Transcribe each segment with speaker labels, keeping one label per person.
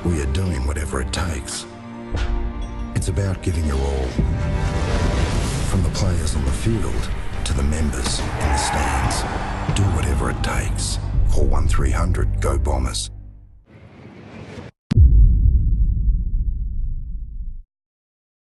Speaker 1: we are doing whatever it takes. It's about giving your all. From the players on the field to the members in the stands. Do whatever it takes. Call 1300 GO Bombers.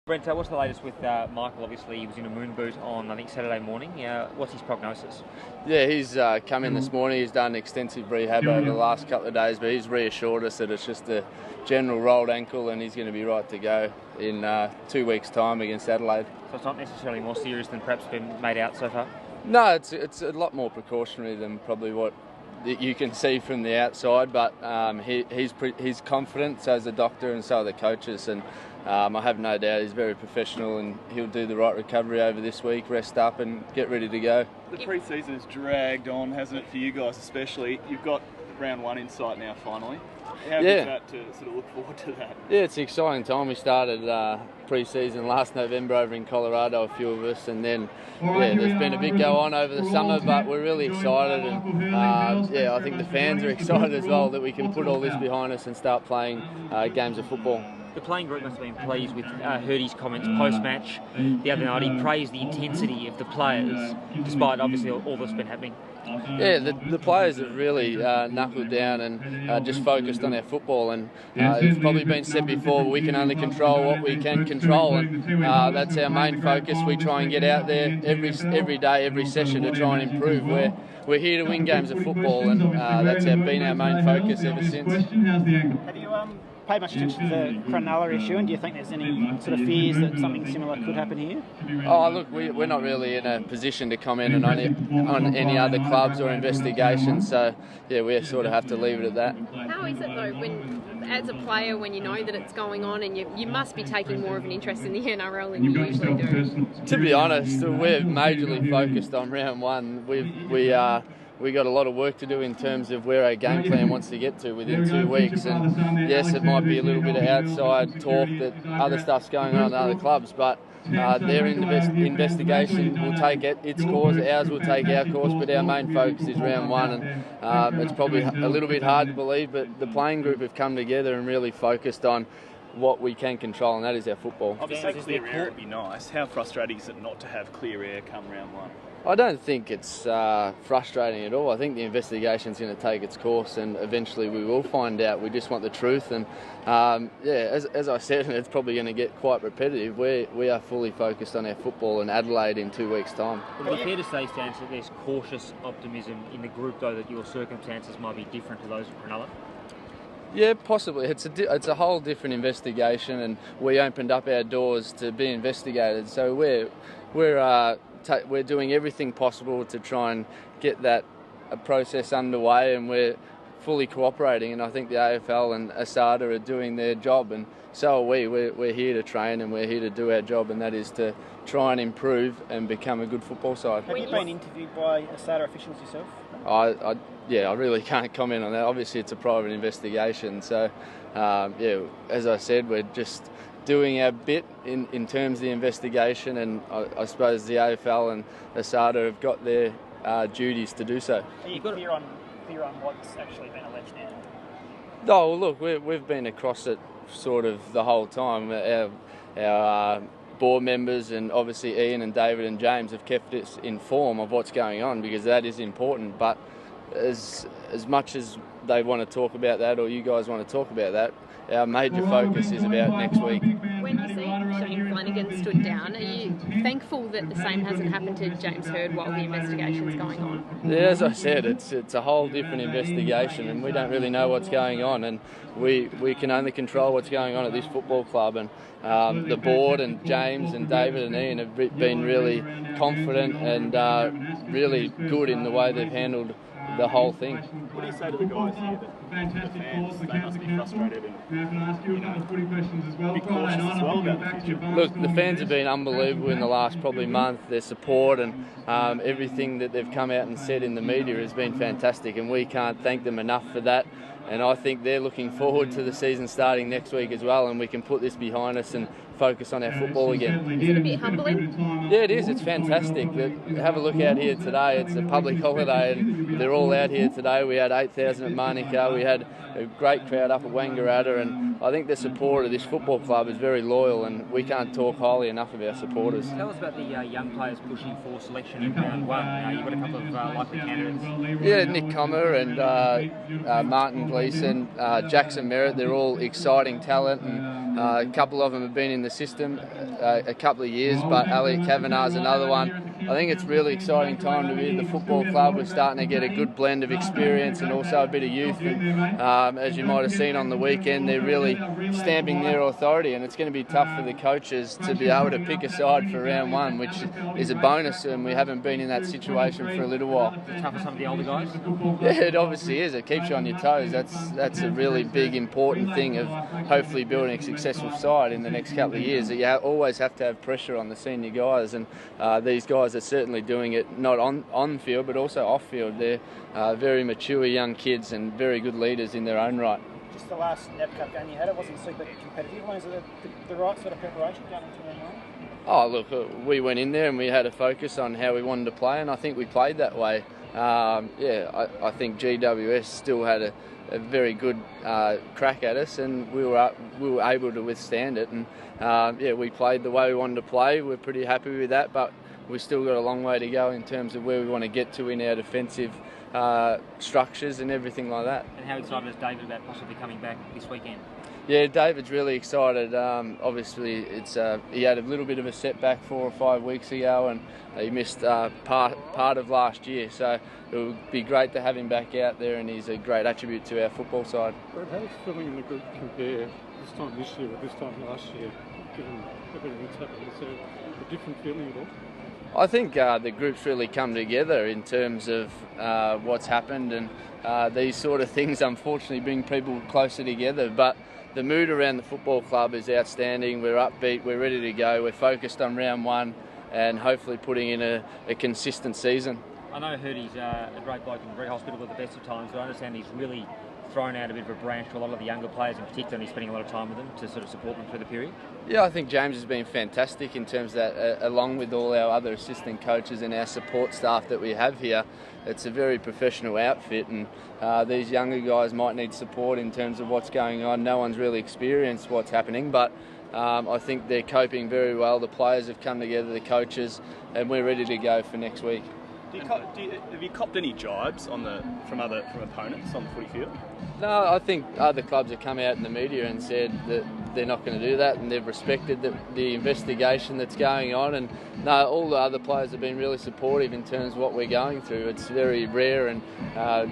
Speaker 2: Brent, what's the latest with Michael? Obviously, he was in a moon boot on, I think, Saturday morning. What's his prognosis?
Speaker 3: Yeah, he's come in this morning. He's done extensive rehab over the last couple of days, but he's reassured us that it's just a general rolled ankle and he's going to be right to go in 2 weeks' time against Adelaide.
Speaker 2: So it's not necessarily more serious than perhaps been made out so far?
Speaker 3: No, it's a lot more precautionary than probably what you can see from the outside, but he's confident, so is the doctor and so are the coaches, and I have no doubt he's very professional and he'll do the right recovery over this week, rest up and get ready to go.
Speaker 4: The pre-season has dragged on, hasn't it, for you guys especially? You've got round one in sight now finally. How good is that to sort of look forward to that? Yeah,
Speaker 3: it's an exciting time. We started pre-season last November over in Colorado, a few of us, and then there's been a bit go on over the summer, but we're really excited, and I think the fans are excited as well that we can put all this behind us and start playing games of football.
Speaker 2: The playing group must have been pleased with Hurdy's comments post-match the other night. He praised the intensity of the players, despite obviously all that's been happening.
Speaker 3: Yeah, the players have really knuckled down and just focused on our football, and it's probably been said before, we can only control what we can control, and that's our main focus. We try and get out there every day, every session to try and improve. We're here to win games of football, and that's been our main focus ever since.
Speaker 5: Have you paid much attention to the Cronulla issue, and do you think there's any sort of fears that something similar could happen here?
Speaker 3: Oh, look, we're not really in a position to comment on any other clubs or investigations, so yeah, we sort of have to leave it at that.
Speaker 6: How is it though, when, as a player, when you know that it's going on, and you must be taking more of an interest in the NRL than you usually do?
Speaker 3: To be honest, we're majorly focused on round one. We got a lot of work to do in terms of where our game plan wants to get to within 2 weeks, and yes, it might be a little bit of outside talk that other stuff's going on at other clubs, but their investigation will take its course, ours will take our course, but our main focus is round one, and it's probably a little bit hard to believe, but the playing group have come together and really focused on what we can control, and that is our football.
Speaker 4: Obviously, clear air would be nice. How frustrating is it not to have clear air come round one?
Speaker 3: I don't think it's frustrating at all. I think the investigation's going to take its course, and eventually we will find out. We just want the truth, and as I said, it's probably going to get quite repetitive. We are fully focused on our football in Adelaide in 2 weeks' time.
Speaker 2: Would it be fair to say, Stan, that there's cautious optimism in the group, though, that your circumstances might be different to those of Cronulla?
Speaker 3: Yeah, possibly. It's a whole different investigation, and we opened up our doors to be investigated. So we're doing everything possible to try and get that process underway, and we're fully cooperating. And I think the AFL and ASADA are doing their job, and so are we. We're here to train, and we're here to do our job, and that is to try and improve and become a good football side.
Speaker 5: Have you been interviewed by ASADA officials yourself?
Speaker 3: I really can't comment on that. Obviously, it's a private investigation. So, as I said, we're just doing our bit in terms of the investigation, and I suppose the AFL and ASADA have got their duties to do so.
Speaker 5: Are you clear on what's actually been alleged now?
Speaker 3: Oh, well, look, we've been across it sort of the whole time. Our board members and obviously Ian and David and James have kept us informed of what's going on, because that is important. But as much as they want to talk about that, or you guys want to talk about that, our major focus is about next week.
Speaker 6: When you see Shane Flanagan stood down, are you thankful that the same hasn't happened to James Hird while the investigation's going on?
Speaker 3: Yeah, as I said, it's a whole different investigation, and we don't really know what's going on, and we can only control what's going on at this football club, and the board and James and David and Ian have been really confident and really good in the way they've handled the whole thing.
Speaker 4: What do you say to the guys here, the fans? They must be frustrated and be cautious as well about the future.
Speaker 3: Look, the fans have been unbelievable in the last probably month. Their support and everything that they've come out and said in the media has been fantastic, and we can't thank them enough for that. And I think they're looking forward to the season starting next week as well, and we can put this behind us and focus on our football again.
Speaker 6: Is it a bit humbling?
Speaker 3: Yeah, it is. It's fantastic. Have a look out here today. It's a public holiday and they're all out here today. We had 8,000 at Manuka. We had a great crowd up at Wangaratta, and I think the support of this football club is very loyal, and we can't talk highly enough of our supporters.
Speaker 2: Tell us about the young players pushing for selection in round one. You've got a couple of likely candidates.
Speaker 3: Yeah, Nick Comer and Martin Gleeson, Jackson Merritt, they're all exciting talent, and a couple of them have been in the system a couple of years, but Elliot Kavanagh's another one. I think it's a really exciting time to be at the football club. We're starting to get a good blend of experience and also a bit of youth. And as you might have seen on the weekend, they're really stamping their authority, and it's going to be tough for the coaches to be able to pick a side for round one, which is a bonus, and we haven't been in that situation for a little while.
Speaker 2: Is it tough for some of the older guys?
Speaker 3: Yeah, it obviously is. It keeps you on your toes. That's a really big, important thing of hopefully building a successful side in the next couple of years. That you always have to have pressure on the senior guys, and these guys are certainly doing it not on field but also off field. They're very mature young kids and very good leaders in their own right.
Speaker 5: Just the last NEB Cup game you had, it wasn't super competitive. Was it the right sort of preparation going into round one?
Speaker 3: Oh, look, we went in there and we had a focus on how we wanted to play, and I think we played that way. I think GWS still had a very good crack at us, and we were able to withstand it. And we played the way we wanted to play. We're pretty happy with that, but we've still got a long way to go in terms of where we want to get to in our defensive structures and everything like that.
Speaker 2: And how excited is David about possibly coming back this weekend?
Speaker 3: Yeah, David's really excited. Obviously, he had a little bit of a setback 4 or 5 weeks ago, and he missed part of last year. So it would be great to have him back out there, and he's a great attribute to our football side.
Speaker 7: But how does feeling in the group compare this time this year with this time last year, given everything that's happened? Is there a different feeling at all?
Speaker 3: I think the group's really come together in terms of what's happened, and these sort of things unfortunately bring people closer together. But the mood around the football club is outstanding. We're upbeat, we're ready to go, we're focused on round one and hopefully putting in a consistent season.
Speaker 2: I know Hurdy's a great bloke and very hospitable at the best of times, but I understand he's really thrown out a bit of a branch to a lot of the younger players in particular, and he's spending a lot of time with them to sort of support them through the period.
Speaker 3: Yeah, I think James has been fantastic in terms of that, along with all our other assistant coaches and our support staff that we have here. It's a very professional outfit, and these younger guys might need support in terms of what's going on. No one's really experienced what's happening, but I think they're coping very well. The players have come together, the coaches, and we're ready to go for next week.
Speaker 4: Have you copped any jibes from opponents on the footy field?
Speaker 3: No, I think other clubs have come out in the media and said that they're not going to do that, and they've respected the investigation that's going on. And no, all the other players have been really supportive in terms of what we're going through. It's very rare, and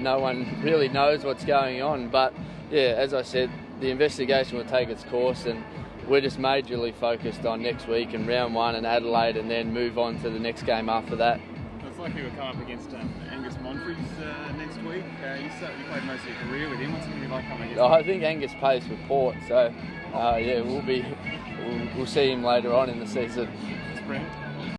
Speaker 3: no one really knows what's going on. But yeah, as I said, the investigation will take its course, and we're just majorly focused on next week and round one in Adelaide, and then move on to the next game after that.
Speaker 4: It's likely we'll come up against Angus Monfries next week. You played most of your career with him. What's it going to be like coming against him?
Speaker 3: I think Angus plays for Port, so we'll see him later on in the season.
Speaker 4: It's Brent.